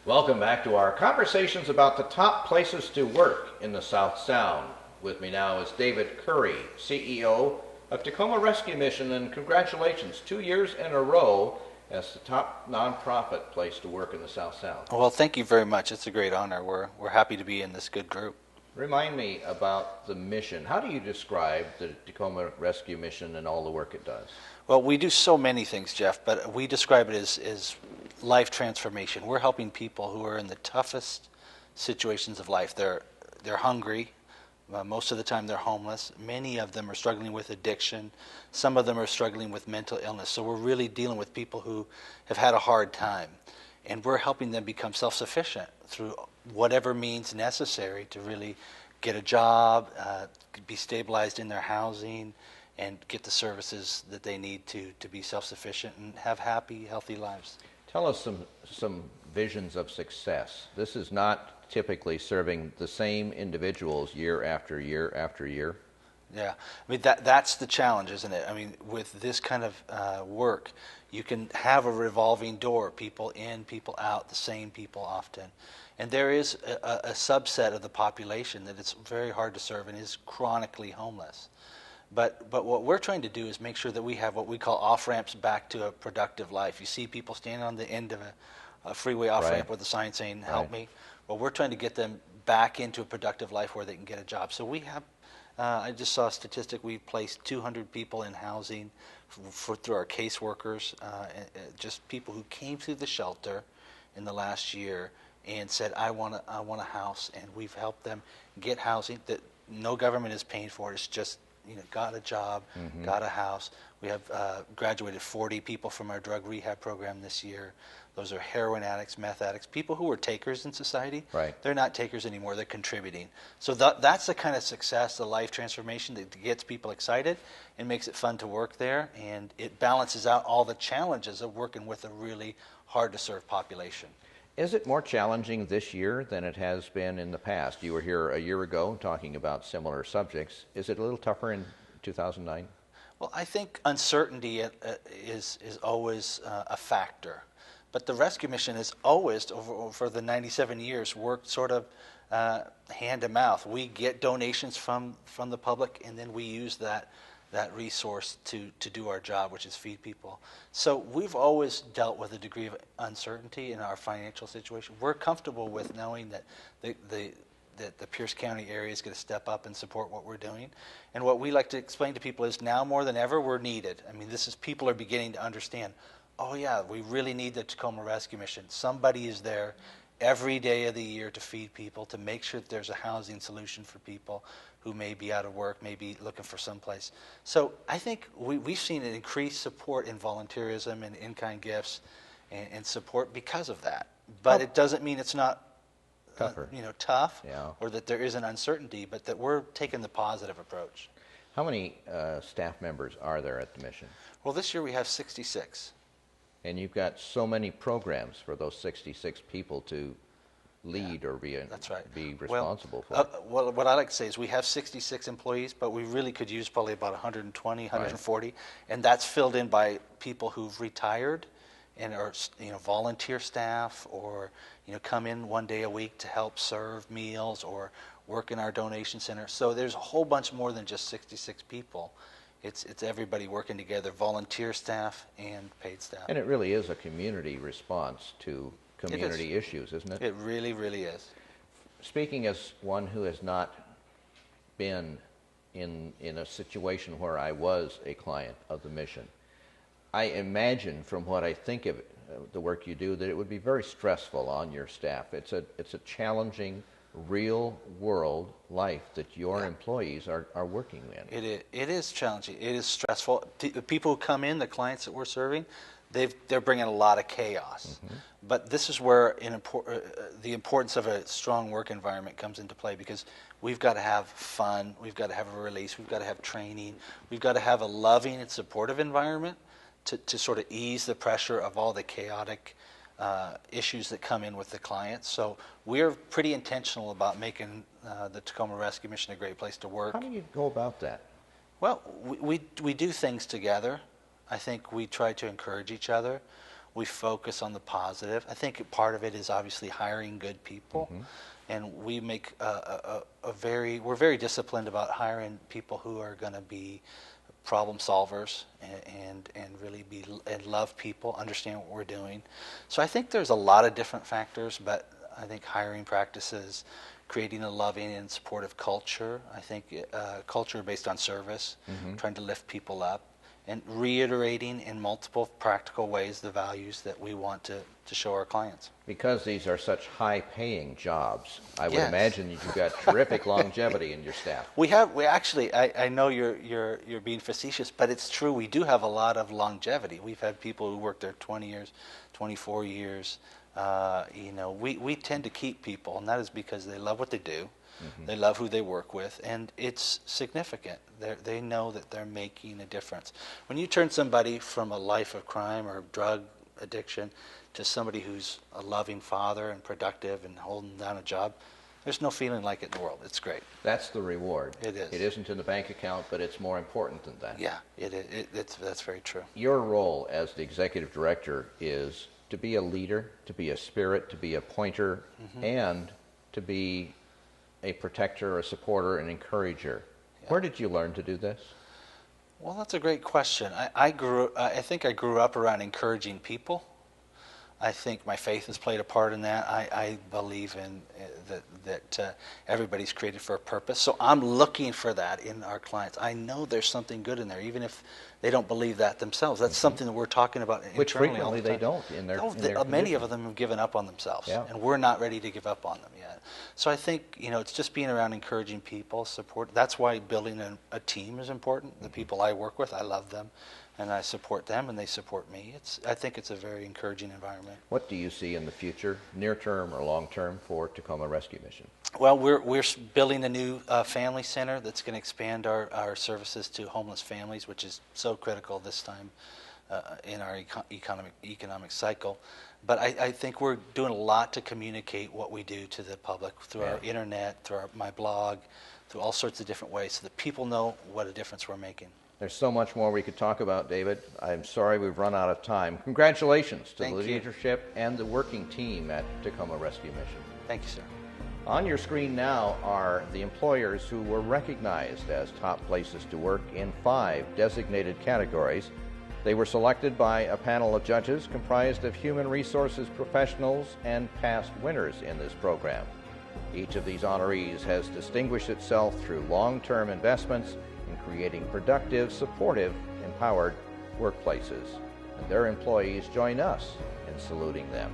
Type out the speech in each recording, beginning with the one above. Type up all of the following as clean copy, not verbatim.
Welcome back to our conversations about the top places to work in the South Sound. With me now is David Curry, CEO of Tacoma Rescue Mission, and congratulations, 2 years in a row as the top nonprofit place to work in the South Sound. Well, thank you very much. It's a great honor. We're happy to be in this good group. Remind me about the mission. How do you describe the Tacoma Rescue Mission and all the work it does? Well, we do so many things, Jeff, but we describe it as life transformation. We're helping people who are in the toughest situations of life. They're hungry. Most of the time they're homeless. Many of them are struggling with addiction. Some of them are struggling with mental illness. So we're really dealing with people who have had a hard time. And we're helping them become self-sufficient through whatever means necessary to really get a job, be stabilized in their housing, and get the services that they need to be self-sufficient and have happy, healthy lives. Tell us some visions of success. This is not typically serving the same individuals year after year after year. Yeah, I mean that's the challenge, isn't it? I mean, with this kind of work, you can have a revolving door, people in, people out, the same people often. And there is a subset of the population that it's very hard to serve and is chronically homeless. But what we're trying to do is make sure that we have what we call off-ramps back to a productive life. You see people standing on the end of a freeway off-ramp with a sign saying, help me. Well, we're trying to get them back into a productive life where they can get a job. So we have, I just saw a statistic, we've placed 200 people in housing through our caseworkers, just people who came through the shelter in the last year and said, I want a house, and we've helped them get housing that no government is paying for. It's just, got a job, got a house. We have graduated 40 people from our drug rehab program this year. Those are heroin addicts, meth addicts, people who were takers in society. Right. They're not takers anymore, they're contributing. So that's the kind of success, the life transformation that gets people excited and makes it fun to work there, and it balances out all the challenges of working with a really hard to serve population. Is it more challenging this year than it has been in the past? You were here a year ago talking about similar subjects. Is it a little tougher in 2009? Well, I think uncertainty is always a factor. But the rescue mission has always, over the 97 years, worked sort of hand to mouth. We get donations from the public, and then we use that resource to do our job, which is feed people. So we've always dealt with a degree of uncertainty in our financial situation. We're comfortable with knowing that the Pierce County area is going to step up and support what we're doing. And what we like to explain to people is now more than ever we're needed. I mean, people are beginning to understand, oh yeah, we really need the Tacoma Rescue Mission. Somebody is there every day of the year to feed people, to make sure that there's a housing solution for people who may be out of work, may be looking for someplace. So I think we've seen an increased support in volunteerism and in-kind gifts and support because of that. But it doesn't mean it's not tough, or that there isn't uncertainty, but that we're taking the positive approach. How many staff members are there at the mission? Well, this year we have 66. And you've got so many programs for those 66 people to lead or be responsible for. Well, what I like to say is we have 66 employees, but we really could use probably about 120, 140, right. And that's filled in by people who've retired and are volunteer staff, or come in one day a week to help serve meals or work in our donation center. So there's a whole bunch more than just 66 people. It's everybody working together, volunteer staff and paid staff. And it really is a community response to community issues, isn't it? It really, really is. Speaking as one who has not been in a situation where I was a client of the mission, I imagine from what I think of the work you do that it would be very stressful on your staff. It's a challenging, real world life that your employees are working in. It is challenging. It is stressful. The people who come in, the clients that we're serving, they're bringing a lot of chaos. But this is where the importance of a strong work environment comes into play, because we've got to have fun, we've got to have a release, we've got to have training, we've got to have a loving and supportive environment to sort of ease the pressure of all the chaotic issues that come in with the clients. So we're pretty intentional about making the Tacoma Rescue Mission a great place to work. How do you go about that? Well, we do things together. I think we try to encourage each other. We focus on the positive. I think part of it is obviously hiring good people. And we make we're very disciplined about hiring people who are going to be problem solvers and really and love people, understand what we're doing. So I think there's a lot of different factors, but I think hiring practices, creating a loving and supportive culture, I think culture based on service, trying to lift people up, and reiterating in multiple practical ways the values that we want to show our clients. Because these are such high-paying jobs, I would Yes. imagine you've got terrific longevity in your staff. We actually, I know you're being facetious, but it's true. We do have a lot of longevity. We've had people who work there 20 years, 24 years. We tend to keep people, and that is because they love what they do. They love who they work with, and it's significant. They know that they're making a difference. When you turn somebody from a life of crime or drug addiction to somebody who's a loving father and productive and holding down a job, there's no feeling like it in the world. It's great. That's the reward. It is. It isn't in the bank account, but it's more important than that. Yeah, that's very true. Your role as the executive director is to be a leader, to be a spirit, to be a pointer, and to be a protector, a supporter, an encourager. Yeah. Where did you learn to do this? Well, that's a great question. I think I grew up around encouraging people. I think my faith has played a part in that. I believe in that everybody's created for a purpose. So I'm looking for that in our clients. I know there's something good in there, even if they don't believe that themselves. That's something that we're talking about Which internally all frequently the time. they don't in their many of them have given up on themselves, and we're not ready to give up on them yet. So I think it's just being around encouraging people, support. That's why building a team is important. The people I work with, I love them, and I support them, and they support me. I think it's a very encouraging environment. What do you see in the future, near term or long term, for Tacoma Rescue Mission? Well, we're building a new family center that's going to expand our services to homeless families, which is so critical this time in our economic cycle. But I think we're doing a lot to communicate what we do to the public through our internet, through my blog, through all sorts of different ways, so that people know what a difference we're making. There's so much more we could talk about, David. I'm sorry we've run out of time. Congratulations to the leadership and the working team at Tacoma Rescue Mission. Thank you, sir. On your screen now are the employers who were recognized as top places to work in 5 designated categories. They were selected by a panel of judges comprised of human resources professionals and past winners in this program. Each of these honorees has distinguished itself through long-term investments in creating productive, supportive, empowered workplaces. And their employees join us in saluting them.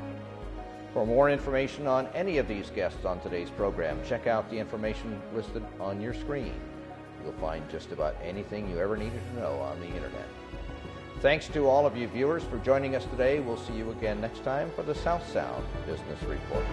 For more information on any of these guests on today's program, check out the information listed on your screen. You'll find just about anything you ever needed to know on the internet. Thanks to all of you viewers for joining us today. We'll see you again next time for the South Sound Business Report.